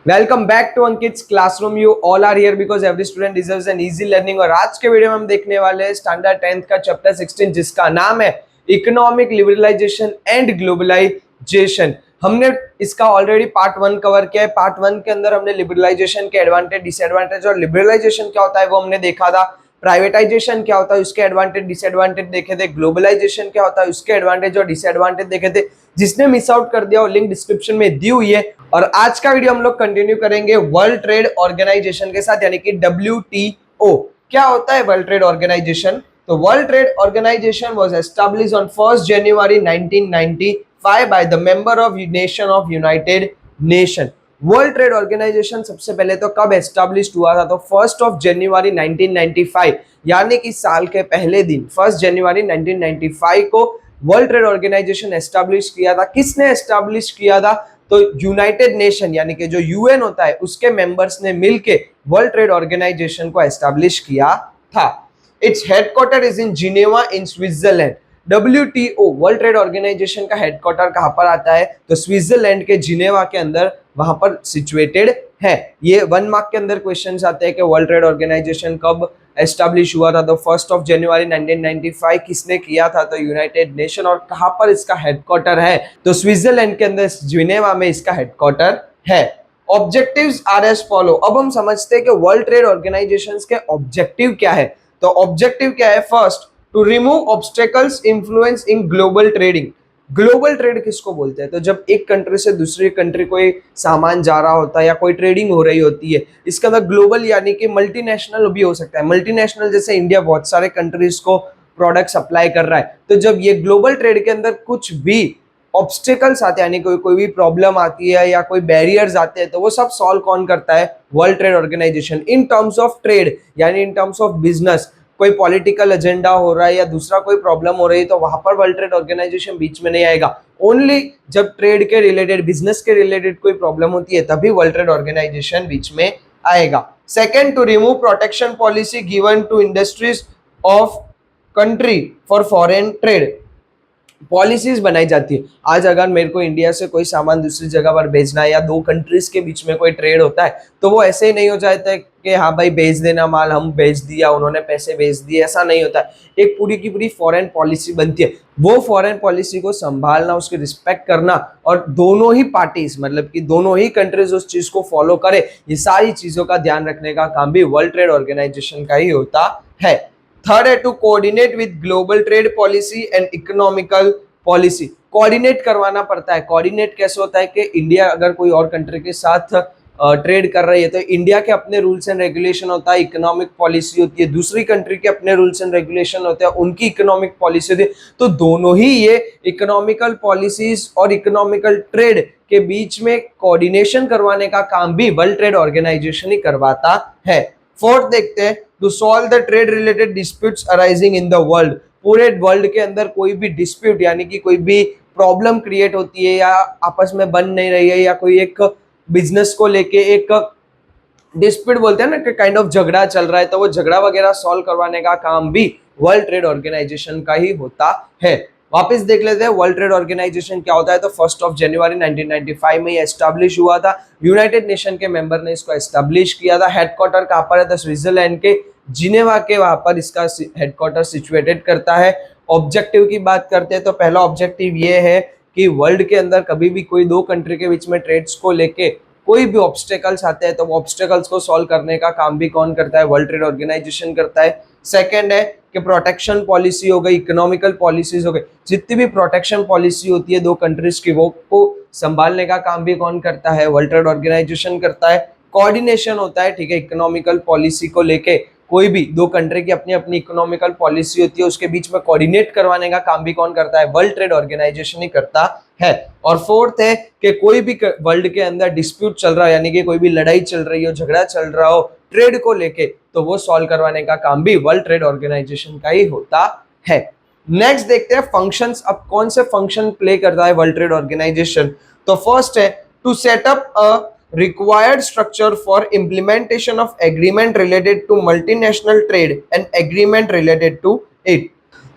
Welcome back to Ankit's classroom. You all are here because every student deserves an easy learning. और आज के video में हम देखने वाले हैं स्टैंडर्ड 10th का चैप्टर 16 जिसका नाम है इकोनॉमिक लिबरलाइजेशन एंड ग्लोबलाइजेशन। हमने इसका ऑलरेडी पार्ट 1 कवर किया है। पार्ट 1 के अंदर हमने लिबरलाइजेशन के एडवांटेज डिसएडवांटेज और लिबरलाइजेशन क्या होता है वो हमने देखा था। प्राइवेटाइजेशन क्या होता है उसके एडवांटेज डिसएडवांटेज देखे थे। ग्लोबलाइजेशन क्या होता है उसके एडवांटेज और डिसएडवांटेज देखे थे। जिसने मिस आउट कर दिया वो लिंक डिस्क्रिप्शन में दी हुई है। और आज का वीडियो हम लोग कंटिन्यू करेंगे वर्ल्ड ट्रेड ऑर्गेनाइजेशन के साथ, यानी कि WTO। क्या होता है वर्ल्ड ट्रेड ऑर्गेनाइजेशन? तो world trade organisation was established on 1 January 1995 by the member of nation of United Nation. World trade organisation सबसे पहले तो कब एस्टैब्लिश हुआ था? तो 1 जनवरी 1995 यानी कि साल के पहले दिन 1 जनवरी 1995 को वर्ल्ड ट्रेड ऑर्गेनाइजेशन एस्टैब्लिश किया था। किसने एस्टैब्लिश किया था? तो यूनाइटेड नेशन यानी कि जो यूएन होता है उसके मेंबर्स ने मिलके वर्ल्ड ट्रेड ऑर्गेनाइजेशन को एस्टैब्लिश किया था। Its headquarter is in Geneva in Switzerland. WTO world trade organisation का हेडक्वार्टर कहां पर आता है? तो स्विट्जरलैंड के जिनेवा के अंदर वहां पर सिचुएटेड है। ये 1 मार्क के अंदर क्वेश्चंस आते हैं कि वर्ल्ड ट्रेड ऑर्गेनाइजेशन कब एस्टैब्लिश हुआ था? तो 1 जनवरी 1995 किसने किया था? तो यूनाइटेड नेशन। और कहां पर इसका हेडक्वार्टर है? तो स्विट्जरलैंड के अंदर जिनेवा में इसका हेडक्वार्टर है। Objectives are as follow. अब हम समझते हैं कि वर्ल्ड ट्रेड ऑर्गेनाइजेशन के ऑब्जेक्टिव क्या है। तो ऑब्जेक्टिव क्या है? First, to remove obstacles influence in global trading. Global trade किसको बोलते हैं? तो जब एक कंट्री से दूसरी कंट्री कोई सामान जा रहा होता है या कोई ट्रेडिंग हो रही होती है, इसका मतलब ग्लोबल यानी कि मल्टीनेशनल भी हो सकता है। मल्टीनेशनल जैसे इंडिया बहुत सारे कंट्रीज को प्रोडक्ट सप्लाई कर रहा है। तो जब ये ग्लोबल ट्रेड के अंदर कुछ भी ऑब्स्टेकल्स आते हैं यानी कोई भी प्रॉब्लम आती है या कोई बैरियर्स आते हैं तो वो सब सॉल्व कौन करता है? World trade organization. In terms of trade यानी इन टर्म्स ऑफ बिजनेस, कोई पॉलिटिकल एजेंडा हो रहा है या दूसरा कोई प्रॉब्लम हो रही है तो वहां पर वर्ल्ड ट्रेड ऑर्गेनाइजेशन बीच में नहीं आएगा। ओनली जब ट्रेड के रिलेटेड, बिजनेस के रिलेटेड कोई प्रॉब्लम होती है तभी वर्ल्ड ट्रेड ऑर्गेनाइजेशन बीच में आएगा। Second, to remove protection policy given to industries of country for foreign trade. Policies बनाई जाती है। आज अगर मेरे को इंडिया से कोई सामान दूसरी जगह पर भेजना है या दो कंट्रीज के बीच में कोई ट्रेड होता है तो वो ऐसे ही नहीं हो जाता है कि हाँ भाई भेज देना माल, हम भेज दिया, उन्होंने पैसे भेज दिए, ऐसा नहीं होता है। एक पूरी की पूरी फॉरेन पॉलिसी बनती है। वो फॉरेन पॉलिसी को संभालना, उसकी रिस्पेक्ट करना और दोनों ही पार्टीज मतलब कि दोनों ही कंट्रीज उस चीज को फॉलो करे, ये सारी चीजों का ध्यान रखने का काम भी वर्ल्ड ट्रेड ऑर्गेनाइजेशन का ही होता है। थर्ड है, to coordinate with global trade policy and economical policy. Coordinate करवाना पड़ता है। कोऑर्डिनेट कैसे होता है कि इंडिया अगर कोई और कंट्री के साथ ट्रेड कर रही है तो इंडिया के अपने रूल्स एंड रेगुलेशन होता है, इकोनॉमिक पॉलिसी होती है। दूसरी कंट्री के अपने रूल्स एंड रेगुलेशन होते हैं, उनकी इकोनॉमिक पॉलिसी होती है। तो दोनों ही ये इकोनॉमिकल पॉलिसीज और इकोनॉमिकल ट्रेड के बीच में कोऑर्डिनेशन करवाने का काम भी वर्ल्ड ट्रेड ऑर्गेनाइजेशन ही करवाता है। फोर्थ देखते हैं, to solve the trade related disputes arising in the world. पूरे वर्ल्ड के अंदर कोई भी डिस्प्यूट यानी कि कोई भी प्रॉब्लम क्रिएट होती है या आपस में बन नहीं रही है या कोई एक बिजनेस को लेके एक डिस्प्यूट बोलते हैं ना कि काइंड ऑफ झगड़ा चल रहा है, तो वो झगड़ा वगैरह सॉल्व करवाने का काम भी वर्ल्ड ट्रेड ऑर्गेनाइजेशन का ही होता है। वापस देख लेते हैं वर्ल्ड ट्रेड ऑर्गेनाइजेशन क्या होता है। तो 1 जनवरी 1995 में ये एस्टैब्लिश हुआ था। यूनाइटेड नेशन के मेंबर ने इसको एस्टैब्लिश किया था। हेडक्वार्टर कहां पर है? तो स्विट्जरलैंड के जिनेवा के वहां पर इसका हेडक्वार्टर सिचुएटेड करता है। ऑब्जेक्टिव की बात करते हैं तो पहला ऑब्जेक्टिव ये है कि वर्ल्ड के अंदर कभी भी कोई दो कंट्री के बीच में ट्रेड्स को लेके कोई भी ऑब्स्टेकल्स आते हैं तो वो ऑब्स्टेकल्स को सॉल्व करने का काम भी कौन करता है? वर्ल्ड ट्रेड ऑर्गेनाइजेशन करता है। सेकंड है कि प्रोटेक्शन पॉलिसी हो गई, इकोनॉमिकल पॉलिसीज हो गई, जितनी भी प्रोटेक्शन पॉलिसी होती है दो कंट्रीज की वो को संभालने का काम भी कौन करता है? वर्ल्ड ट्रेड ऑर्गेनाइजेशन करता है। कोऑर्डिनेशन होता है, ठीक है, इकोनॉमिकल पॉलिसी को लेके कोई भी दो कंट्री की अपनी अपनी इकोनॉमिकल पॉलिसी होती है, उसके बीच में कोऑर्डिनेट करवाने का काम भी कौन करता है? वर्ल्ड ट्रेड ऑर्गेनाइजेशन ही करता है। और फोर्थ है कि कोई भी वर्ल्ड के अंदर डिस्प्यूट चल रहा है यानी कि कोई भी लड़ाई चल रही हो, झगड़ा चल रहा हो ट्रेड को लेके, तो वो सॉल्व करवाने का काम भी वर्ल्ड ट्रेड ऑर्गेनाइजेशन का ही होता है। नेक्स्ट देखते हैं फंक्शंस। अब कौन से फंक्शन प्ले करता है वर्ल्ड ट्रेड ऑर्गेनाइजेशन? तो फर्स्ट है, to set up a required structure for implementation of agreement related to multinational trade and agreement related to it।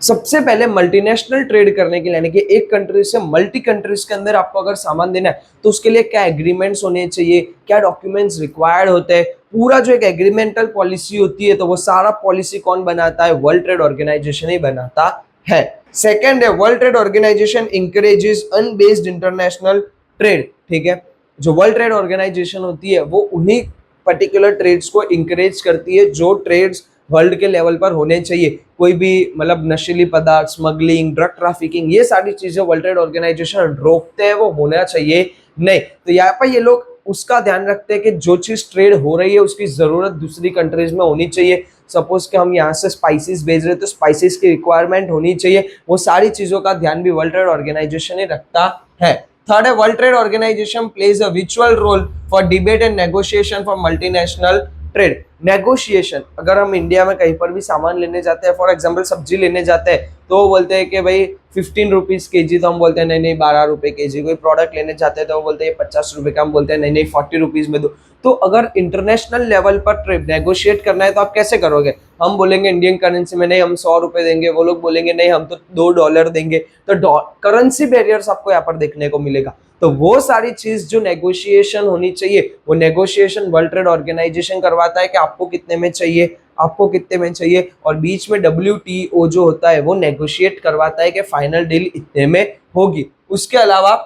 सबसे पहले मल्टीनेशनल ट्रेड करने के लिए, यानी कि एक कंट्री से मल्टी कंट्रीज के अंदर आपको अगर सामान देना है तो उसके लिए क्या एग्रीमेंट्स होने चाहिए, क्या डॉक्यूमेंट्स रिक्वायर्ड होते हैं, पूरा जो एक एग्रीमेंटल पॉलिसी होती है तो वो सारा पॉलिसी कौन बनाता है, वर्ल्ड ट्रेड ऑर्गेनाइजेशन ही बनाता है। सेकेंड है world trade organisation encourages unbiased international trade. ठीक है, जो वर्ल्ड ट्रेड ऑर्गेनाइजेशन होती है वो उन्हीं पर्टिकुलर ट्रेड्स को इंकरेज करती है जो ट्रेड्स वर्ल्ड के लेवल पर होने चाहिए। कोई भी मतलब नशीली पदार्थ, स्मगलिंग, ड्रग ट्रैफिकिंग, ये सारी चीजें वर्ल्ड ट्रेड ऑर्गेनाइजेशन रोकते हैं, वो होना चाहिए नहीं। तो यहाँ पर ये लोग उसका ध्यान रखते हैं कि जो चीज ट्रेड हो रही है उसकी जरूरत दूसरी कंट्रीज में होनी चाहिए। सपोज कि हम यहाँ से स्पाइसेस भेज रहे हैं तो स्पाइसेस की रिक्वायरमेंट होनी चाहिए, वो सारी चीजों का ध्यान भी वर्ल्ड ट्रेड ऑर्गेनाइजेशन ही रखता है। थर्ड है world trade organisation plays a विचुअल role for debate and negotiation for multinational trade. Negotiation, अगर हम इंडिया में कहीं पर भी सामान लेने जाते हैं, फॉर एग्जांपल सब्जी लेने जाते हैं तो वो बोलते हैं कि भाई 15 रुपीज के जी, तो हम बोलते हैं नहीं नहीं 12 रुपए के जी। कोई प्रोडक्ट लेने जाते हैं तो वो बोलते हैं 50 रुपए का, हम बोलते हैं नहीं नहीं 40 रुपीज में दो। तो अगर इंटरनेशनल लेवल पर ट्रेड नेगोशिएट करना है तो आप कैसे करोगे? हम बोलेंगे इंडियन करेंसी में नहीं हम 100 रुपए देंगे, वो लोग बोलेंगे नहीं हम तो $2 देंगे। तो करेंसी बैरियर्स आपको यहाँ पर देखने को मिलेगा। तो वो सारी चीज जो नेगोशिएशन होनी चाहिए वो नेगोशिएशन वर्ल्ड ट्रेड ऑर्गेनाइजेशन करवाता है कि आपको कितने में चाहिए, आपको कितने में चाहिए, और बीच में WTO जो होता है वो नेगोशिएट करवाता है कि फाइनल डील इतने में होगी। उसके अलावा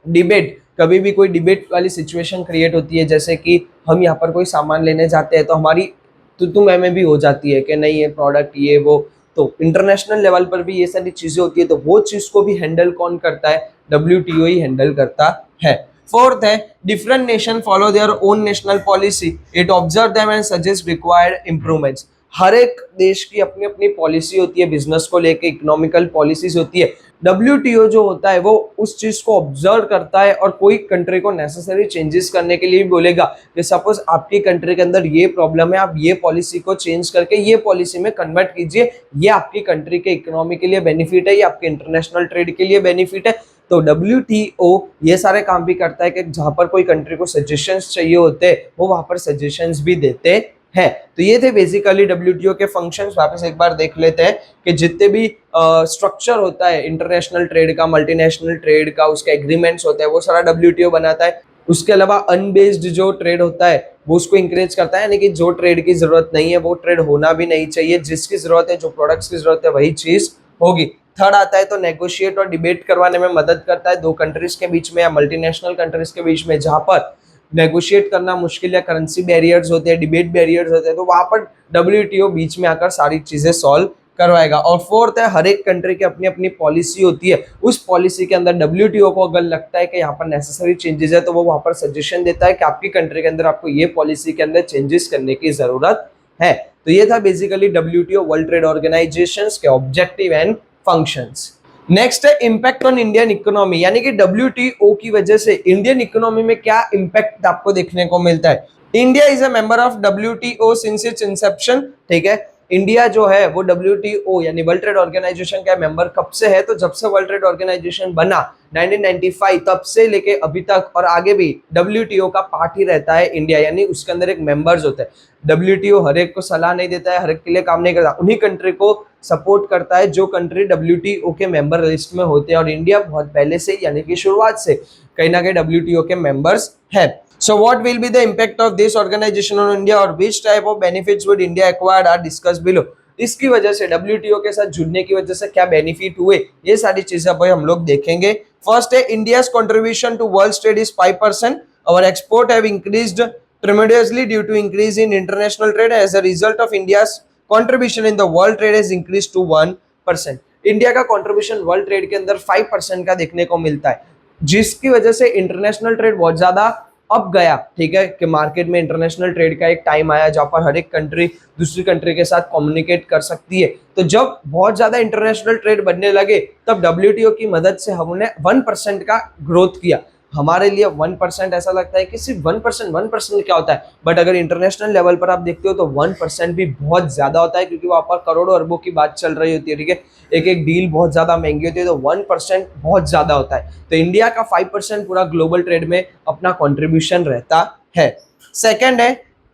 डिबेट, कभी भी कोई डिबेट वाली सिचुएशन क्रिएट होती है, जैसे कि हम यहाँ पर कोई सामान लेने जाते हैं तो हमारी तो मैं भी हो जाती है कि नहीं ये प्रोडक्ट ये वो, तो इंटरनेशनल लेवल पर भी ये सारी चीजें होती है। तो वो चीज को भी हैंडल कौन करता है? WTO ही हैंडल करता है। फोर्थ है different nation follow their own national policy, it observe them and suggest required improvements. हर एक देश की अपनी अपनी पॉलिसी होती है, बिजनेस को लेके इकोनॉमिकल पॉलिसीज होती है। WTO जो होता है वो उस चीज को ऑब्जर्व करता है और कोई कंट्री को नेसेसरी चेंजेस करने के लिए भी बोलेगा कि सपोज आपकी कंट्री के अंदर ये प्रॉब्लम है, आप ये पॉलिसी को चेंज करके ये पॉलिसी में कन्वर्ट कीजिए, ये आपकी कंट्री के इकोनॉमी के लिए बेनिफिट है, ये आपके इंटरनेशनल ट्रेड के लिए बेनिफिट है। तो WTO ये सारे काम भी करता है कि जहां पर कोई कंट्री को सजेशंस चाहिए होते हैं वो वहां पर सजेशंस भी देते हैं। तो ये थे बेसिकली WTO के फंक्शंस। वापस एक बार देख लेते हैं कि जितने भी स्ट्रक्चर होता है इंटरनेशनल ट्रेड का, मल्टीनेशनल ट्रेड का, उसके एग्रीमेंट्स होते हैं वो सारा WTO बनाता है। उसके अलावा अनबेस्ड जो ट्रेड होता है वो उसको इंकरेज करता है, यानी कि जो ट्रेड की जरूरत नहीं है वो ट्रेड होना भी नहीं चाहिए, जिसकी जरूरत है, जो प्रोडक्ट्स की जरूरत है वही चीज होगी। थर्ड आता है तो नेगोशिएट और डिबेट करवाने में मदद करता है दो कंट्रीज के बीच में या मल्टीनेशनल कंट्रीज के बीच में, जहां पर नेगोशिएट करना मुश्किल या करेंसी बैरियर्स होते हैं, डिबेट बैरियर्स होते हैं, तो वहां पर WTO बीच में आकर सारी चीजें सॉल्व करवाएगा। और फोर्थ है हर एक कंट्री की अपनी अपनी पॉलिसी होती है, उस पॉलिसी के अंदर WTO को अगर लगता है कि यहाँ पर नेसेसरी चेंजेस है तो वो वहां पर सजेशन देता है कि आपकी कंट्री के अंदर आपको ये पॉलिसी के अंदर चेंजेस करने की जरूरत है। तो ये था basically WTO world trade organisation के ऑब्जेक्टिव एंड फंक्शंस। नेक्स्ट है इंपैक्ट ऑन इंडियन इकोनॉमी, यानी कि WTO की वजह से इंडियन इकोनॉमी में क्या इंपैक्ट आपको देखने को मिलता है। India is a member of WTO since its inception. ठीक है, इंडिया जो है वो WTO यानी वर्ल्ड ट्रेड ऑर्गेनाइजेशन का मेंबर कब से है? तो जब से वर्ल्ड ट्रेड ऑर्गेनाइजेशन बना 1995 तब से लेके अभी तक और आगे भी WTO का पार्ट ही रहता है इंडिया, यानी उसके अंदर एक मेंबर्स होते हैं। WTO हर एक को सलाह नहीं देता है, हर एक के लिए काम नहीं करता, उन्हीं कंट्री को सपोर्ट करता है जो कंट्री WTO के मेंबर लिस्ट में होते हैं। और इंडिया बहुत पहले से यानी कि शुरुआत से कहीं ना कहीं WTO के मेंबर्स है। So what will be the impact of this organization on India or which type of benefits would India acquired are discussed below। इसकी वजह से WTO के साथ जुड़ने की वजह से क्या बेनिफिट हुए, ये सारी चीजें भाई हम लोग देखेंगे। फर्स्ट है India's contribution to world trade is 5%। our export have increased tremendously due to increase in international trade as a result of India's contribution in the world trade has increased to 1%। India का contribution world trade के अंदर 5% का देखने को मिलता है, जिसकी वजह से इंटरनेशनल ट्रेड बहुत ज्यादा अब गया। ठीक है, कि मार्केट में इंटरनेशनल ट्रेड का एक टाइम आया जहां पर हर एक कंट्री दूसरी कंट्री के साथ कम्युनिकेट कर सकती है। तो जब बहुत ज्यादा इंटरनेशनल ट्रेड बनने लगे तब WTO की मदद से हमने 1% का ग्रोथ किया। हमारे लिए 1% ऐसा लगता है कि सिर्फ 1% क्या होता है, बट अगर इंटरनेशनल लेवल पर आप देखते हो तो 1% भी बहुत ज्यादा होता है, क्योंकि वहां पर करोड़ों अरबों की बात चल रही होती है। ठीक है, एक एक डील बहुत ज्यादा महंगी होती है, तो 1% बहुत ज्यादा होता है। तो इंडिया का 5% पूरा ग्लोबल ट्रेड में अपना कॉन्ट्रीब्यूशन रहता है। सेकेंड है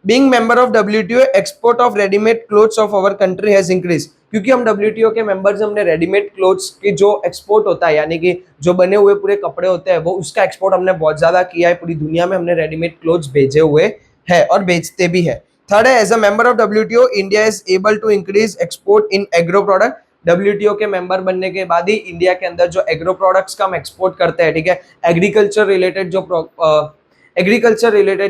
being member of WTO export of readymade clothes of our country has increase. क्योंकि हम WTO के मेंबर्स, हमने रेडीमेड क्लोथ्स की जो एक्सपोर्ट होता है, यानी कि जो बने हुए पूरे कपड़े होते हैं, वो उसका एक्सपोर्ट हमने बहुत ज्यादा किया है। पूरी दुनिया में हमने रेडीमेड क्लोथ्स भेजे हुए हैं और बेचते भी है। थर्ड है, as a member of WTO India is able to increase export in agro product. WTO के मेंबर बनने के बाद ही इंडिया के अंदर जो एग्रो प्रोडक्ट्स का हम एक्सपोर्ट करते हैं, ठीक है, एग्रीकल्चर रिलेटेड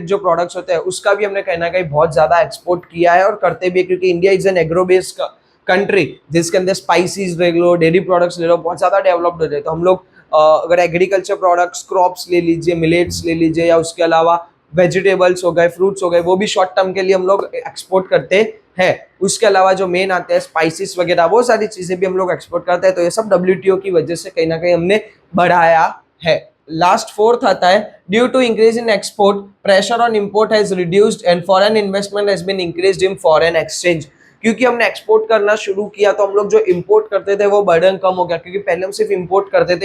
जो प्रोडक्ट्स होते हैं उसका भी हमने कहीं ना कहीं बहुत ज्यादा एक्सपोर्ट किया है और करते भी है, क्योंकि India is an agro based country जिसके अंदर स्पाइसेस ले लो, डेयरी प्रोडक्ट्स ले लो, बहुत ज्यादा डेवलप्ड हो जाए। तो हम लोग अगर एग्रीकल्चर प्रोडक्ट्स, क्रॉप्स ले लीजिए, मिलेट्स ले लीजिए, या उसके अलावा वेजिटेबल्स हो गए, फ्रूट्स हो गए, वो भी शॉर्ट टर्म के लिए हम लोग एक्सपोर्ट करते हैं। उसके अलावा जो मेन आते हैं स्पाइसेस वगैरह, वो सारी चीजें भी हम लोग एक्सपोर्ट करते हैं। तो ये सब WTO की वजह से कहीं ना कहीं हमने बढ़ाया है। लास्ट फोर्थ आता है, due to increase in export pressure on import has reduced and foreign investment has been increased in foreign exchange. क्योंकि हमने एक्सपोर्ट करना शुरू किया तो हम लोग जो इंपोर्ट करते थे वो बर्डन कम हो गया, क्योंकि पहले हम सिर्फ इंपोर्ट करते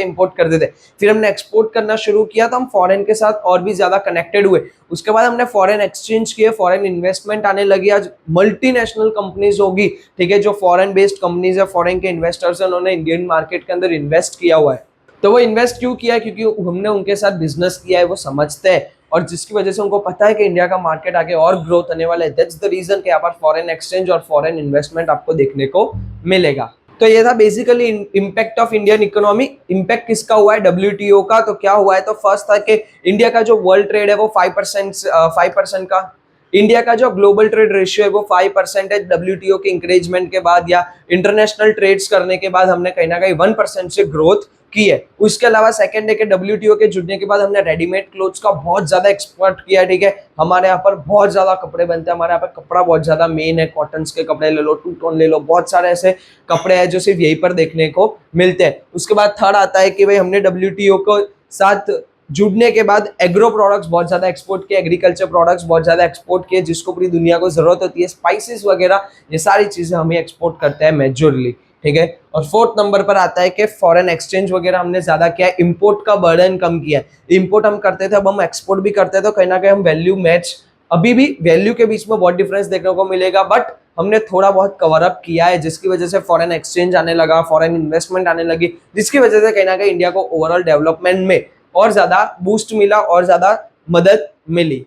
थे, फिर हमने एक्सपोर्ट करना शुरू किया तो हम फॉरेन के साथ और भी ज्यादा कनेक्टेड हुए। उसके बाद हमने फॉरेन एक्सचेंज किए, फॉरेन इन्वेस्टमेंट आने लगी। आज मल्टीनेशनल कंपनीज होगी, ठीक है, जो फॉरेन बेस्ड कंपनीज है, फॉरेन के इन्वेस्टर्स है, उन्होंने इंडियन मार्केट के अंदर इन्वेस्ट किया हुआ है। तो वो इन्वेस्ट क्यों किया है? क्योंकि हमने उनके साथ बिजनेस किया है, वो समझते हैं, और जिसकी वजह से उनको पता है कि इंडिया का मार्केट आगे और ग्रोथ होने वाला है। दैट्स द रीजन कि यहाँ पर फॉरेन एक्सचेंज और फॉरेन इन्वेस्टमेंट आपको देखने को मिलेगा। तो ये था basically impact of Indian economy. Impact किसका हुआ है? WTO का। तो क्या हुआ है? तो फर्स्ट था कि इंडिया का जो वर्ल्ड ट्रेड है वो 5% का, इंडिया का जो ग्लोबल ट्रेड रेशियो है वो 5% है। WTO के इंकरेजमेंट के बाद या इंटरनेशनल ट्रेड्स करने के बाद हमने कहीं ना कहीं 1% से ग्रोथ की है। उसके अलावा सेकंड है कि WTO के जुड़ने के बाद हमने रेडीमेड क्लोथ्स का बहुत ज्यादा एक्सपोर्ट किया है, ठीक है। हमारे यहाँ पर बहुत ज्यादा कपड़े बनते हैं, हमारे यहाँ पर कपड़ा बहुत ज्यादा मेन है। कॉटन्स के कपड़े ले लो, टू टोन ले लो, बहुत सारे ऐसे कपड़े हैं जो सिर्फ यहीं पर देखने को मिलते हैं। उसके बाद थर्ड आता है कि भाई हमने WTO को साथ जुड़ने के बाद एग्रो प्रोडक्ट्स बहुत ज्यादा एक्सपोर्ट किए, एग्रीकल्चर प्रोडक्ट्स बहुत ज्यादा एक्सपोर्ट किए, जिसको पूरी दुनिया को जरूरत होती है। स्पाइसेस वगैरह, ये सारी चीजें हम एक्सपोर्ट करते हैं मेजरली, ठीक है। और फोर्थ नंबर पर आता है कि फॉरेन एक्सचेंज वगैरह हमने ज्यादा किया है, इंपोर्ट का बर्डन कम किया है। इंपोर्ट हम करते थे, अब हम एक्सपोर्ट भी करते थे, तो कहीं ना कहीं हम वैल्यू मैच, अभी भी वैल्यू के बीच में बहुत डिफरेंस देखने को मिलेगा, बट हमने थोड़ा बहुत कवर अप किया है, जिसकी वजह से फॉरेन एक्सचेंज आने लगा, फॉरेन इन्वेस्टमेंट आने लगी, जिसकी वजह से कहीं ना कहीं इंडिया को ओवरऑल डेवलपमेंट में और ज्यादा बूस्ट मिला और ज्यादा मदद मिली।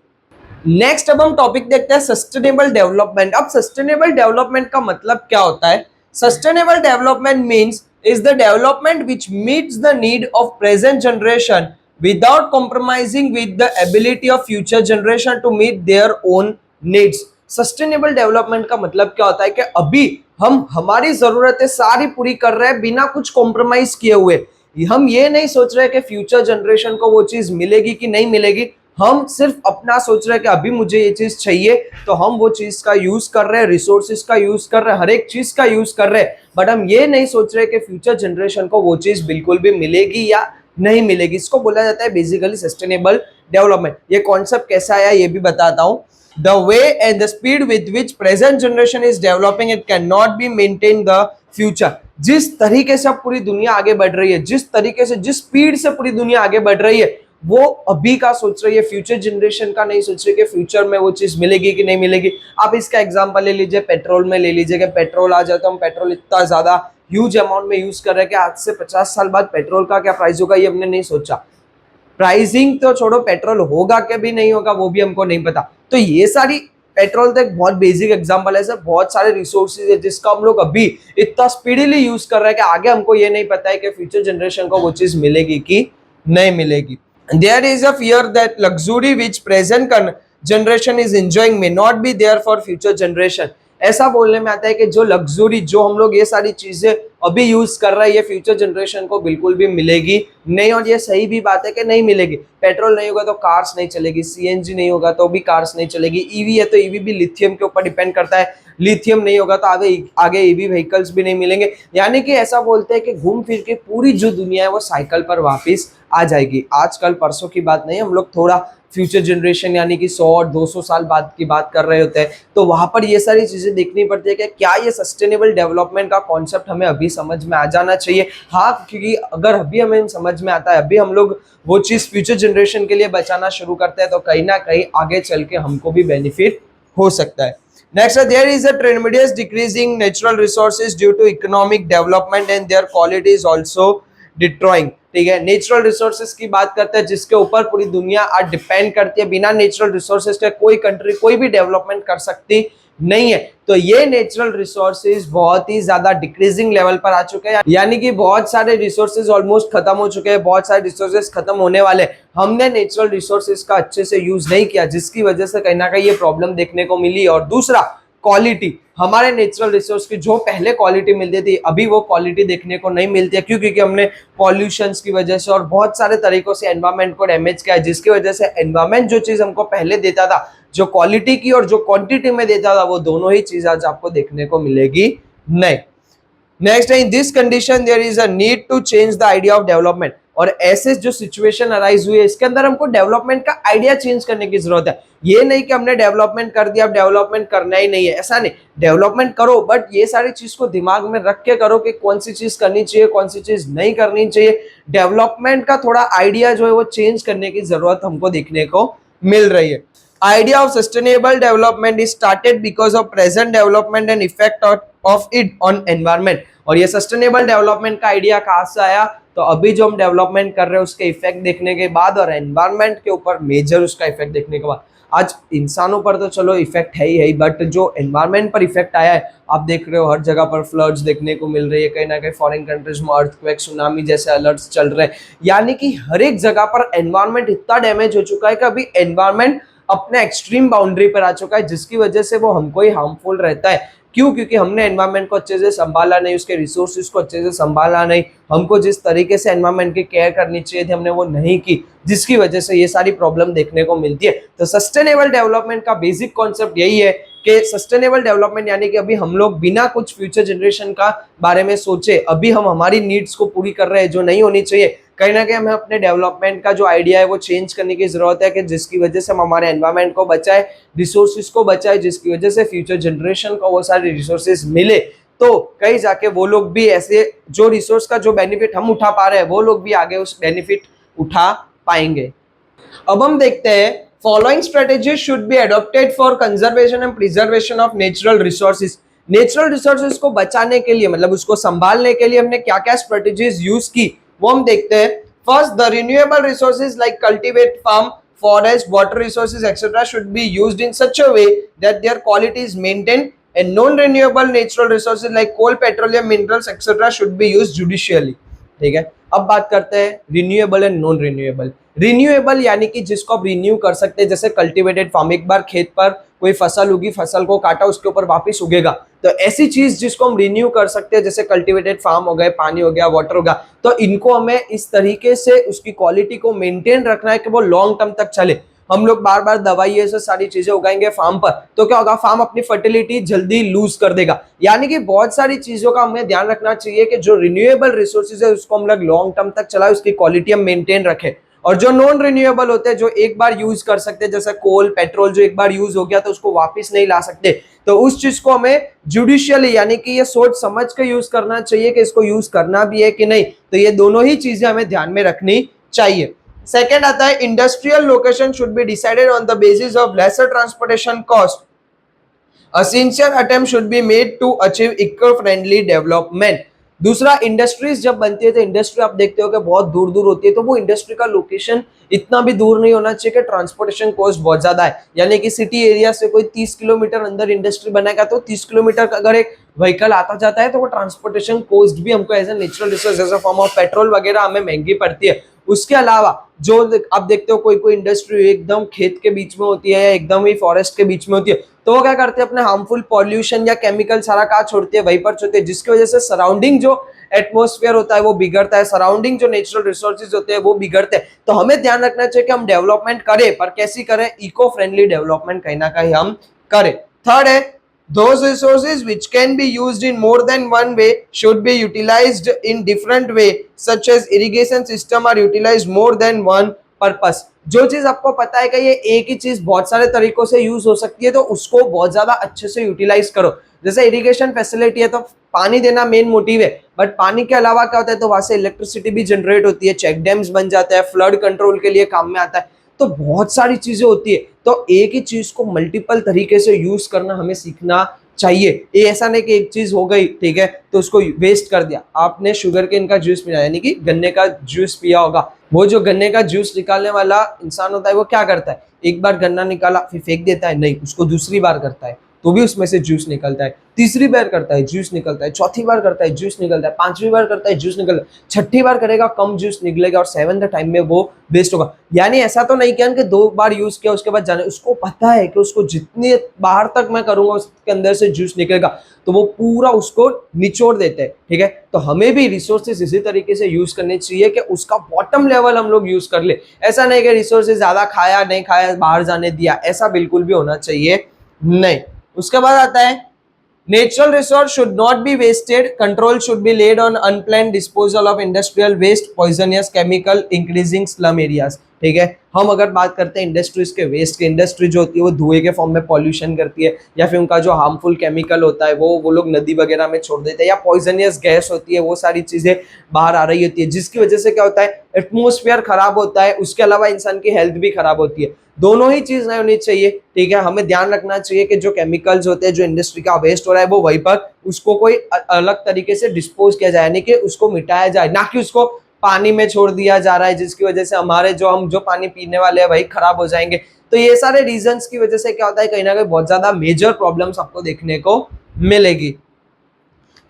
नेक्स्ट अब हम टॉपिक देखते हैं सस्टेनेबल डेवलपमेंट। अब सस्टेनेबल डेवलपमेंट का मतलब क्या होता है? Sustainable development means is the development which meets the need of present generation without compromising with the ability of future generation to meet their own needs. Sustainable development का मतलब क्या होता है कि अभी हम हमारी जरूरतें सारी पूरी कर रहे हैं बिना कुछ कॉम्प्रोमाइज किए हुए। हम ये नहीं सोच रहे कि फ्यूचर जनरेशन को वो चीज मिलेगी कि नहीं मिलेगी, हम सिर्फ अपना सोच रहे हैं कि अभी मुझे ये चीज चाहिए, तो हम वो चीज का यूज कर रहे हैं, रिसोर्सेज का यूज कर रहे हैं, हर एक चीज का यूज कर रहे हैं, बट हम ये नहीं सोच रहे कि फ्यूचर जनरेशन को वो चीज बिल्कुल भी मिलेगी या नहीं मिलेगी। इसको बोला जाता है बेसिकली सस्टेनेबल डेवलपमेंट। ये कॉन्सेप्ट कैसा आया ये भी बताता हूँ। The way and the speed with which present generation is developing, it cannot be maintained the future. जिस तरीके से पूरी दुनिया आगे बढ़ रही है, जिस तरीके से, जिस स्पीड से पूरी दुनिया आगे बढ़ रही है, वो अभी का सोच रही है, फ्यूचर जनरेशन का नहीं सोच रही कि फ्यूचर में वो चीज मिलेगी कि नहीं मिलेगी। आप इसका एग्जांपल ले लीजिए, पेट्रोल में ले लीजिए कि पेट्रोल आ जाता है, हम पेट्रोल इतना ज्यादा ह्यूज अमाउंट में यूज कर रहे हैं कि आज से 50 साल बाद पेट्रोल का क्या प्राइस होगा ये हमने नहीं सोचा। प्राइसिंग तो छोड़ो, पेट्रोल होगा क्या भी नहीं होगा वो भी हमको नहीं पता। तो ये सारी, पेट्रोल तो एक बहुत बेसिक एग्जांपल है सर, बहुत सारे रिसोर्सेज है जिसका हम लोग अभी इतना स्पीडीली यूज कर रहे हैं कि आगे हमको ये नहीं पता है कि फ्यूचर जनरेशन को वो चीज मिलेगी कि नहीं मिलेगी। There is a fear that luxury which present generation is enjoying may not be there for future generation. ऐसा बोलने में आता है कि जो लग्जरी, जो हम लोग ये सारी चीजें अभी यूज कर रहे हैं, ये फ्यूचर जनरेशन को बिल्कुल भी मिलेगी नहीं, और ये सही भी बात है कि नहीं मिलेगी। पेट्रोल नहीं होगा तो कार्स नहीं चलेगी, CNG नहीं होगा तो भी कार्स नहीं चलेगी, ईवी है तो ईवी भी लिथियम के ऊपर डिपेंड करता है, लिथियम नहीं होगा तो आगे ईवी व्हीकल्स भी नहीं मिलेंगे। यानी कि ऐसा बोलते हैं कि घूम फिर के पूरी जो दुनिया है वो साइकिल पर वापस आ जाएगी। आजकल परसों की बात नहीं, हम लोग थोड़ा फ्यूचर जनरेशन यानी कि 100 और 200 साल बाद की बात कर रहे होते हैं, तो वहां पर ये सारी चीजें देखनी पड़ती है कि क्या ये सस्टेनेबल डेवलपमेंट का कॉन्सेप्ट हमें अभी समझ में आ जाना चाहिए। हाँ, क्योंकि अगर अभी हमें समझ में आता है, अभी हम लोग वो चीज फ्यूचर जनरेशन के लिए बचाना शुरू करते हैं, तो कहीं ना कहीं आगे चल के हमको भी बेनिफिट हो सकता है। Next, there is a tremendous decreasing natural resources due to economic development and their quality is also डिट्रॉइंग। ठीक है, नेचुरल रिसोर्सेज की बात करते हैं जिसके ऊपर पूरी दुनिया आज डिपेंड करती है। बिना नेचुरल रिसोर्सेज के कोई कंट्री कोई भी डेवलपमेंट कर सकती नहीं है। तो ये नेचुरल रिसोर्सेज बहुत ही ज्यादा डिक्रीजिंग लेवल पर आ चुके हैं, यानी कि बहुत सारे रिसोर्सेज ऑलमोस्ट खत्म हो चुके हैं, बहुत सारे रिसोर्सेज खत्म होने वाले। हमने नेचुरल रिसोर्सेज का अच्छे से यूज नहीं किया, जिसकी वजह से कहीं ना कहीं ये प्रॉब्लम देखने को मिली। और दूसरा, क्वालिटी, हमारे नेचुरल रिसोर्स की जो पहले क्वालिटी मिलती थी अभी वो क्वालिटी देखने को नहीं मिलती है। क्यों? क्योंकि हमने पॉल्यूशंस की वजह से और बहुत सारे तरीकों से एनवायरमेंट को डैमेज किया है, जिसकी वजह से एनवायरमेंट जो चीज हमको पहले देता था, जो क्वालिटी की और जो क्वांटिटी में देता था, वो दोनों ही चीज आज आपको देखने को मिलेगी नहीं। Next, in this condition there is a need to change the idea of development. और ऐसे जो सिचुएशन अराइज हुई है इसके अंदर हमको डेवलपमेंट का आइडिया चेंज करने की जरूरत है। ये नहीं कि हमने डेवलपमेंट कर दिया अब डेवलपमेंट करना ही नहीं है, ऐसा नहीं। डेवलपमेंट करो बट ये सारी चीज को दिमाग में रख के करो कि कौन सी चीज करनी चाहिए, कौन सी चीज नहीं करनी चाहिए। डेवलपमेंट का थोड़ा आइडिया जो है वो चेंज करने की जरूरत हमको देखने को मिल रही है। Idea of sustainable development is started because of present development and effect of it on environment। और ये सस्टेनेबल डेवलपमेंट का आइडिया कहाँ से आया? तो अभी जो हम डेवलपमेंट कर रहे हैं उसके इफेक्ट देखने के बाद और एनवायरमेंट के ऊपर मेजर उसका इफेक्ट देखने के बाद। आज इंसानों पर तो चलो इफेक्ट है ही, बट जो एनवायरमेंट पर इफेक्ट आया है आप देख रहे हो, हर जगह पर फ्लड्स देखने को मिल रही है, कहीं ना कहीं फॉरेन कंट्रीज में अर्थक्वेक, सुनामी जैसे अलर्ट्स चल रहे हैं। यानी कि हर एक जगह पर एनवायरमेंट इतना डैमेज हो चुका है कि अभी एनवायरमेंट अपने एक्सट्रीम बाउंड्री पर आ चुका है, जिसकी वजह से वो हमको ही हार्मफुल रहता है। क्यों? क्योंकि हमने एनवायरमेंट को अच्छे से संभाला नहीं, उसके रिसोर्सेज को अच्छे से संभाला नहीं, हमको जिस तरीके से एनवायरमेंट की केयर करनी चाहिए थी हमने वो नहीं की, जिसकी वजह से ये सारी प्रॉब्लम देखने को मिलती है। तो सस्टेनेबल डेवलपमेंट का बेसिक कॉन्सेप्ट यही है कि सस्टेनेबल डेवलपमेंट यानी कि अभी हम लोग बिना कुछ फ्यूचर जनरेशन का बारे में सोचे अभी हम हमारी नीड्स को पूरी कर रहे हैं जो नहीं होनी चाहिए। कहीं ना कहीं हमें अपने डेवलपमेंट का जो आइडिया है वो चेंज करने की जरूरत है कि जिसकी वजह से हम हमारे एनवायरमेंट को बचाए, रिसोर्सेज को बचाए, जिसकी वजह से फ्यूचर जनरेशन को वो सारे रिसोर्सेज मिले। तो कहीं जाके वो लोग भी ऐसे जो रिसोर्स का जो बेनिफिट हम उठा पा रहे हैं वो लोग भी आगे उस बेनिफिट उठा पाएंगे। अब हम देखते हैं, following strategy should be adopted for conservation and preservation of natural resources. Natural resources को बचाने के लिए मतलब उसको संभालने के लिए हमने क्या क्या स्ट्रेटेजीज यूज की वो हम देखते हैं। First, the renewable resources like cultivate, farm, forest, water resources, etc. should be used in such a way that their quality is maintained, and non-renewable natural resources like coal, petroleum, minerals, etc. should be used judicially। ठीक है, अब बात करते हैं renewable and non renewable. Renewable यानी कि जिसको आप रिन्यू कर सकते हैं, जैसे कल्टीवेटेड फार्म, एक बार खेत पर कोई फसल उगी, फसल को काटा, उसके ऊपर वापस उगेगा, तो ऐसी चीज जिसको हम रिन्यू कर सकते हैं, जैसे कल्टीवेटेड फार्म हो गए, पानी हो गया, वाटर हो गया, तो इनको हमें इस तरीके से उसकी क्वालिटी को मेंटेन रखना है कि वो लॉन्ग टर्म तक चले। हम लोग बार बार दवाई ऐसे सारी चीजें उगाएंगे फार्म पर, तो क्या होगा, फार्म अपनी फर्टिलिटी जल्दी लूज कर देगा। यानी कि बहुत सारी चीजों का हमें ध्यान रखना चाहिए कि जो रिन्यूएबल रिसोर्सेज है उसको हम लोग लॉन्ग टर्म तक चलाए, उसकी क्वालिटी हम मेंटेन रखें। और जो नॉन रिन्यूएबल होते हैं, जो एक बार यूज कर सकते हैं, जैसे कोल, पेट्रोल, जो एक बार यूज हो गया तो उसको वापस नहीं ला सकते, तो उस चीज को हमें जुडिशियली यानी कि ये सोच समझ के यूज करना चाहिए कि इसको यूज करना भी है कि नहीं। तो ये दोनों ही चीजें हमें ध्यान में रखनी चाहिए। सेकेंड आता है, industrial location should be decided on the basis of lesser transportation cost. A sincere attempt should be made to achieve eco-friendly development। दूसरा, इंडस्ट्रीज जब बनती है तो इंडस्ट्री आप देखते हो कि बहुत दूर दूर होती है, तो वो इंडस्ट्री का लोकेशन इतना भी दूर नहीं होना चाहिए कि ट्रांसपोर्टेशन कॉस्ट बहुत ज्यादा है। यानी कि सिटी एरिया से कोई 30 किलोमीटर अंदर इंडस्ट्री बनाएगा तो 30 किलोमीटर का अगर एक व्हीकल आता जाता है तो वो ट्रांसपोर्टेशन कॉस्ट भी हमको as a natural resource, as a form of petrol वगैरह हमें महंगी पड़ती है। उसके अलावा जो आप देखते हो कोई कोई इंडस्ट्री एकदम खेत के बीच में होती है या एकदम ही फॉरेस्ट के बीच में होती है, तो वो क्या करते हैं, अपने हार्मफुल पॉल्यूशन या केमिकल सारा कहाँ छोड़ती है, वहीं पर छोड़ते हैं, जिसकी वजह से सराउंडिंग जो एटमॉस्फेयर होता है वो बिगड़ता है, सराउंडिंग जो नेचुरल रिसोर्सेज होते हैं वो बिगड़ते हैं। तो हमें ध्यान रखना चाहिए कि हम डेवलपमेंट करें, पर कैसी करें, इको फ्रेंडली डेवलपमेंट कहीं ना कहीं हम करें। थर्ड है, those resources which can be used in more than one way should be utilized in different way, such as irrigation system are utilized more than one purpose। जो चीज आपको पता है कि ये एक ही चीज बहुत सारे तरीकों से यूज हो सकती है, तो उसको बहुत ज्यादा अच्छे से यूटिलाइज करो। जैसे इरिगेशन फैसिलिटी है तो पानी देना मेन मोटिव है, बट पानी के अलावा क्या होता है, तो वहां से इलेक्ट्रिसिटी भी जनरेट होती है, चेक डैम्स बन जाता है, फ्लड कंट्रोल के लिए काम में आता है। तो बहुत सारी चीजें होती है, तो एक ही चीज को मल्टीपल तरीके से यूज करना हमें सीखना चाहिए। ये ऐसा नहीं कि एक चीज हो गई, ठीक है, तो उसको वेस्ट कर दिया। आपने शुगर केन का जूस पिया, यानी कि गन्ने का जूस पिया होगा, वो जो गन्ने का जूस निकालने वाला इंसान होता है वो क्या करता है, एक बार गन्ना निकाला फिर फेंक देता है, नहीं, उसको दूसरी बार करता है तो भी उसमें से जूस निकलता है, तीसरी बार करता है जूस निकलता है, चौथी बार करता है जूस निकलता है, पांचवी बार करता है जूस निकलता है, छठी बार करेगा कम जूस निकलेगा और सेवंथ टाइम में वो वेस्ट होगा। यानी ऐसा तो नहीं किया कि 2 बार यूज किया उसके बाद जाने, उसको पता है कि उसको जितने बाहर तक मैं करूंगा उसके अंदर से जूस निकलेगा, तो वो पूरा उसको निचोड़ देते हैं, ठीक है। तो हमें भी रिसोर्सेज इसी तरीके से यूज करने चाहिए कि उसका बॉटम लेवल हम लोग यूज कर ले। ऐसा नहीं कि रिसोर्सेज ज्यादा खाया नहीं खाया बाहर जाने दिया, ऐसा बिल्कुल भी होना चाहिए नहीं। उसके बाद आता है natural resource should not be wasted, control should be laid on unplanned disposal of industrial waste, poisonous chemical increasing slum areas। ठीक है, हम अगर बात करते हैं इंडस्ट्रीज के वेस्ट की, इंडस्ट्री जो होती है वो धुएं के फॉर्म में पॉल्यूशन करती है, या फिर उनका जो हार्मफुल केमिकल होता है वो लोग नदी वगैरह में छोड़ देते हैं, या पॉइजनियस गैस होती है, वो सारी चीजें बाहर आ रही होती है, जिसकी वजह से क्या होता है, एटमोस्फेयर खराब होता है, उसके अलावा इंसान की हेल्थ भी खराब होती है। दोनों ही चीज नहीं होनी चाहिए, ठीक है। हमें ध्यान रखना चाहिए कि जो केमिकल्स होते हैं, जो इंडस्ट्री का वेस्ट हो रहा है, वो वहीं पर उसको कोई अलग तरीके से डिस्पोज किया जाए, यानी कि उसको मिटाया जाए, ना कि उसको पानी में छोड़ दिया जा रहा है, जिसकी वजह से हमारे हम जो पानी पीने वाले हैं वही खराब हो जाएंगे। तो ये सारे रीजंस की वजह से क्या होता है, कहीं ना कहीं बहुत ज्यादा मेजर प्रॉब्लम्स आपको देखने को मिलेगी।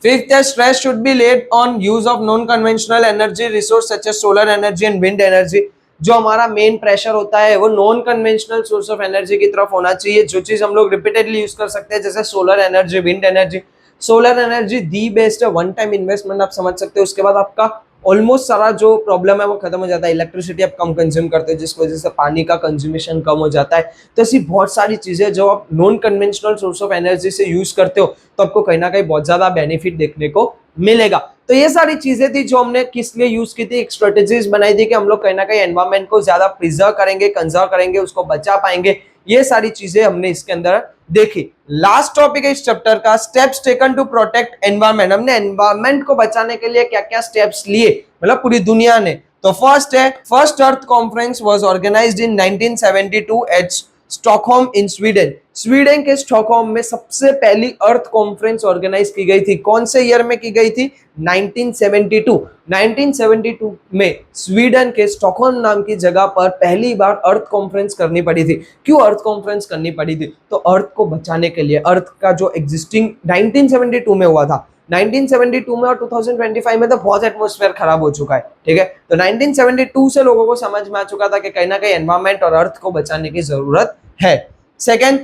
Fifth, stress should be laid on use of non-conventional energy resource such as solar energy and wind energy। जो हमारा मेन प्रेशर होता है वो non conventional source of energy की तरफ होना चाहिए, जो चीज हम लोग रिपीटेडली यूज कर सकते हैं, जैसे solar energy, wind energy. Solar energy the based है, वन टाइम इन्वेस्टमेंट आप समझ सकते हो, उसके बाद आपका ऑलमोस्ट सारा जो प्रॉब्लम है वो खत्म हो जाता है, इलेक्ट्रिसिटी आप कम कंज्यूम करते हो जिसकी वजह से पानी का कंज्यूमेशन कम हो जाता है। तो ऐसी बहुत सारी चीजें जो आप non conventional source of energy से यूज करते हो तो आपको कहीं ना कहीं बहुत ज्यादा बेनिफिट देखने को मिलेगा। तो ये सारी चीजें थी जो हमने किस लिए यूज की थी, एक स्ट्रेटेजीज बनाई थी कि हम लोग कहीं ना कहीं एनवायरमेंट को ज्यादा प्रिजर्व करेंगे, कंजर्व करेंगे, उसको बचा पाएंगे। ये सारी चीजें हमने इसके अंदर देखी। लास्ट टॉपिक है इस चैप्टर का, steps taken to protect environment. हमने एनवायरमेंट को बचाने के लिए क्या क्या स्टेप्स लिए, मतलब पूरी दुनिया ने। तो फर्स्ट है, first earth conference was organized in 1972 at Stockholm in Sweden. Sweden के स्टॉकहोम में सबसे पहली अर्थ कॉन्फ्रेंस ऑर्गेनाइज की गई थी। कौन से ईयर में की गई थी? 1972। 1972 में स्वीडन के स्टॉकहोम नाम की जगह पर पहली बार अर्थ कॉन्फ्रेंस करनी पड़ी थी। क्यों अर्थ कॉन्फ्रेंस करनी पड़ी थी? तो अर्थ को बचाने के लिए, अर्थ का जो एग्जिस्टिंग 1972 में हुआ था, 1972 में और 2025 में तो बहुत एटमॉस्फेयर खराब हो चुका है, ठीक है। तो 1972 से लोगों को समझ में आ चुका था कि कहीं ना कहीं एनवायरमेंट और अर्थ को बचाने की जरूरत है। Second,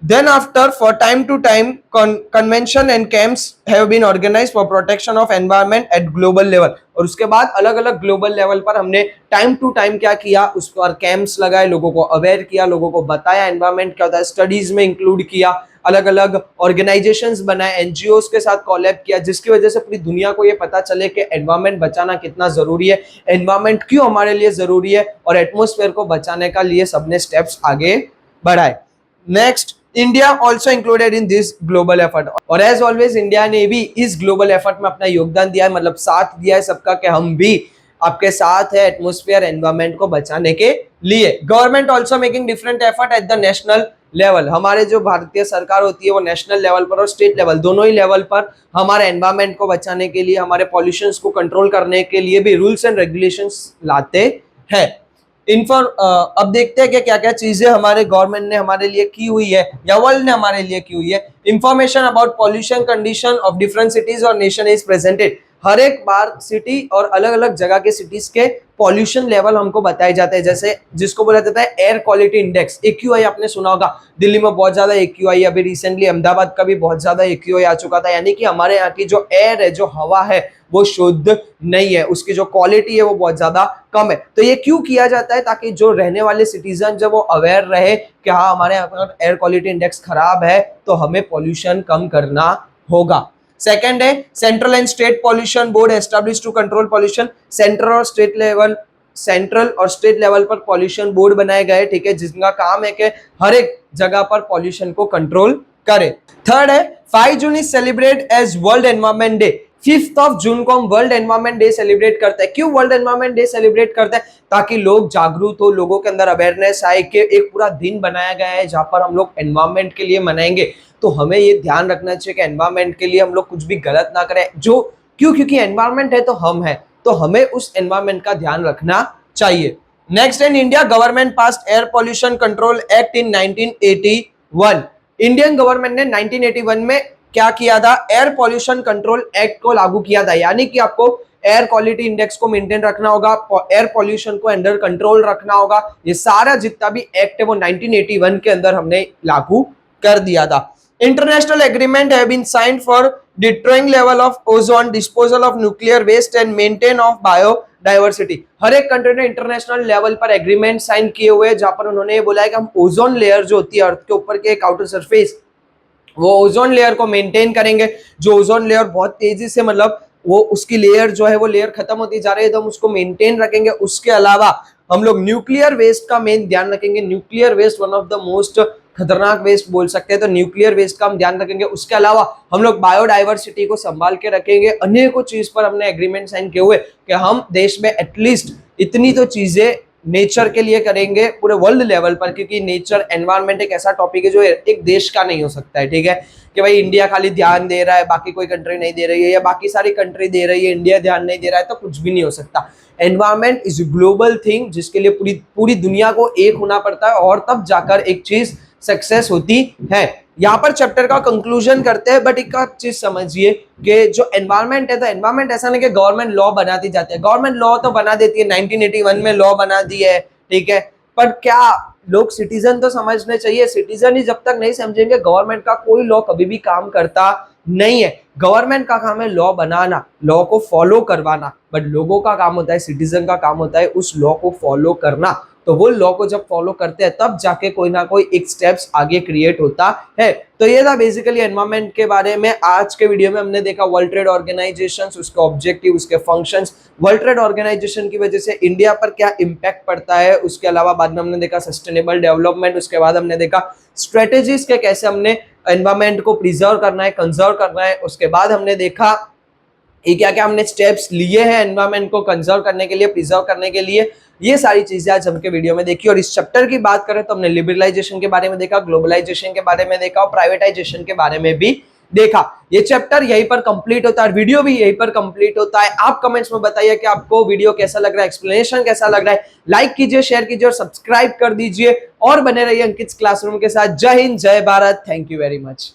then after for time to time convention and camps have been organized for protection of environment at global level। और उसके बाद अलग अलग ग्लोबल लेवल पर हमने टाइम टू टाइम क्या किया, उस पर कैंप्स लगाए, लोगों को अवेयर किया, लोगों को बताया एनवायरमेंट क्या होता है, स्टडीज में इंक्लूड किया, अलग अलग ऑर्गेनाइजेशंस बनाए, एनजीओस के साथ कोलैब किया, जिसकी वजह से पूरी दुनिया को ये पता चले कि एनवायरमेंट बचाना कितना जरूरी है, एनवायरमेंट क्यों हमारे लिए जरूरी है, और एटमॉस्फेयर को बचाने का लिए सबने स्टेप्स आगे बढ़ाए। Next, India also included in this global effort. और एज ऑलवेज इंडिया ने भी इस ग्लोबल एफर्ट में अपना योगदान दिया है, मतलब साथ दिया है सबका कि हम भी आपके साथ है एटमॉस्फेयर एनवायरमेंट को बचाने के लिए। Government also making different effort at the national level. हमारे जो भारतीय सरकार होती है वो नेशनल लेवल पर और स्टेट लेवल, दोनों ही लेवल पर हमारे एनवायरमेंट को बचाने के लिए, हमारे पॉल्यूशन को कंट्रोल करने के लिए भी रूल्स एंड रेगुलेशंस लाते हैं। अब देखते हैं कि क्या क्या चीजें हमारे गवर्नमेंट ने हमारे लिए की हुई है या वर्ल्ड ने हमारे लिए की हुई है। Information about pollution condition of different cities और नेशन इज प्रेजेंटेड। हर एक बार सिटी और अलग अलग जगह के सिटीज के पॉल्यूशन लेवल हमको बताए जाते हैं, जैसे जिसको बोला जाता है एयर क्वालिटी इंडेक्स, AQI आपने सुना होगा। दिल्ली में बहुत ज्यादा AQI, अभी रिसेंटली अहमदाबाद का भी बहुत ज्यादा AQI आ चुका था, यानी कि हमारे यहाँ की जो एयर है, जो हवा है, वो शुद्ध नहीं है, उसकी जो क्वालिटी है वो बहुत ज्यादा कम है। तो ये क्यों किया जाता है? ताकि जो रहने वाले सिटीजन जब वो अवेयर रहे कि हाँ हमारे यहाँ पर एयर क्वालिटी इंडेक्स खराब है तो हमें पॉल्यूशन कम करना होगा। सेकंड है, central and state pollution board establish to control pollution. Central और स्टेट लेवल पर पॉल्यूशन बोर्ड बनाए गए, ठीक है, जिसका काम है कि हर एक जगह पर पॉल्यूशन को कंट्रोल करे। थर्ड है, 5 June is celebrate as world environment day. 5 जून को हम वर्ल्ड एनवायरमेंट डे सेलिब्रेट करते हैं। क्यों वर्ल्ड एनवायरमेंट डे सेलिब्रेट करते हैं? ताकि लोग जागरूक हो, लोगों के अंदर अवेयरनेस आए कि एक पूरा दिन बनाया गया है जहां पर हम लोग एनवायरमेंट के लिए मनाएंगे। तो हमें ये ध्यान रखना चाहिए कि एनवायरमेंट के लिए हम लोग कुछ भी गलत ना करें। जो क्योंकि एनवायरमेंट है तो हम है, तो हमें उस एनवायरमेंट का ध्यान रखना चाहिए। Next, in India government passed air pollution control act in 1981। Indian government ने 1981 में क्या किया था? एयर पॉल्यूशन कंट्रोल एक्ट को लागू किया था। यानी कि आपको एयर क्वालिटी इंडेक्स को मेंटेन रखना होगा, एयर पॉल्यूशन को अंडर कंट्रोल रखना होगा। ये सारा जितना भी एक्ट है वो 1981 के अंदर हमने लागू कर दिया था। International agreement have been signed for destroying level of ozone, disposal of nuclear waste and maintain of biodiversity. हर एक कंट्री ने इंटरनेशनल लेवल पर एग्रीमेंट साइन किए हुए हैं जहां पर उन्होंने ये बोला है कि हम ओजोन लेयर जो होती है अर्थ के ऊपर के एक आउटर सरफेस, वो ओजोन लेयर को मेंटेन करेंगे। जो ओजोन लेयर बहुत तेजी से मतलब वो उसकी लेयर जो है वो लेयर खत्म होती जा रही है, तो हम उसको मेंटेन रखेंगे। उसके अलावा हम लोग न्यूक्लियर वेस्ट का मेन ध्यान रखेंगे। Nuclear waste one of the most खतरनाक वेस्ट बोल सकते हैं, तो न्यूक्लियर वेस्ट का हम ध्यान रखेंगे। उसके अलावा हम लोग बायोडाइवर्सिटी को संभाल के रखेंगे। अनेकों चीज पर हमने एग्रीमेंट साइन किए हुए कि हम देश में एटलीस्ट इतनी तो चीजें नेचर के लिए करेंगे पूरे वर्ल्ड लेवल पर, क्योंकि नेचर एनवायरनमेंट एक ऐसा टॉपिक है जो एक देश का नहीं हो सकता है। ठीक है कि भाई इंडिया खाली ध्यान दे रहा है, बाकी कोई कंट्री नहीं दे रही है, या बाकी सारी कंट्री दे रही है, इंडिया ध्यान नहीं दे रहा है, तो कुछ भी नहीं हो सकता। एनवायरनमेंट इज ग्लोबल थिंग जिसके लिए पूरी पूरी दुनिया को एक होना पड़ता है और तब जाकर एक चीज सक्सेस होती है। यहाँ पर चैप्टर का कंक्लूजन करते हैं, बट एक चीज समझिए कि जो एनवायरनमेंट है, तो एनवायरनमेंट ऐसा नहीं कि गवर्नमेंट लॉ बनाती जाती है। गवर्नमेंट लॉ तो बना देती है, 1981 में लॉ बना दी है, ठीक है, पर क्या लोग सिटीजन तो समझने चाहिए। सिटीजन ही जब तक नहीं समझेंगे गवर्नमेंट का कोई लॉ कभी भी काम करता नहीं है। गवर्नमेंट का काम है लॉ बनाना, लॉ को फॉलो करवाना, बट लोगों का काम होता है, सिटीजन का काम होता है उस लॉ को फॉलो करना। तो वो लॉ को जब फॉलो करते हैं तब जाके कोई ना कोई एक स्टेप्स आगे क्रिएट होता है। तो ये था बेसिकली एनवायरनमेंट के बारे में। आज के वीडियो में हमने देखा वर्ल्ड ट्रेड ऑर्गेनाइजेशन, उसके ऑब्जेक्टिव, उसके फंक्शंस, वर्ल्ड ट्रेड ऑर्गेनाइजेशन की वजह से इंडिया पर क्या इंपैक्ट पड़ता है। उसके अलावा बाद में हमने देखा सस्टेनेबल डेवलपमेंट, उसके बाद हमने देखा स्ट्रेटेजीज के कैसे हमने एनवायरनमेंट को प्रिजर्व करना है, कंजर्व करना है। उसके बाद हमने देखा ये क्या क्या हमने स्टेप्स लिए हैं एनवायरनमेंट को कंजर्व करने के लिए, प्रिजर्व करने के लिए। ये सारी चीजें आज हमके वीडियो में देखी। और इस चैप्टर की बात करें तो हमने लिबरलाइजेशन के बारे में देखा, ग्लोबलाइजेशन के बारे में देखा और प्राइवेटाइजेशन के बारे में भी देखा। ये चैप्टर यहीं पर कंप्लीट होता है, वीडियो भी यहीं पर कंप्लीट होता है। आप कमेंट्स में बताइए कि आपको वीडियो कैसा लग रहा है, एक्सप्लेनेशन कैसा लग रहा है। लाइक कीजिए, शेयर कीजिए और सब्सक्राइब कर दीजिए और बने रहिए अंकित क्लासरूम के साथ। जय हिंद, जय Bharat, thank you very much.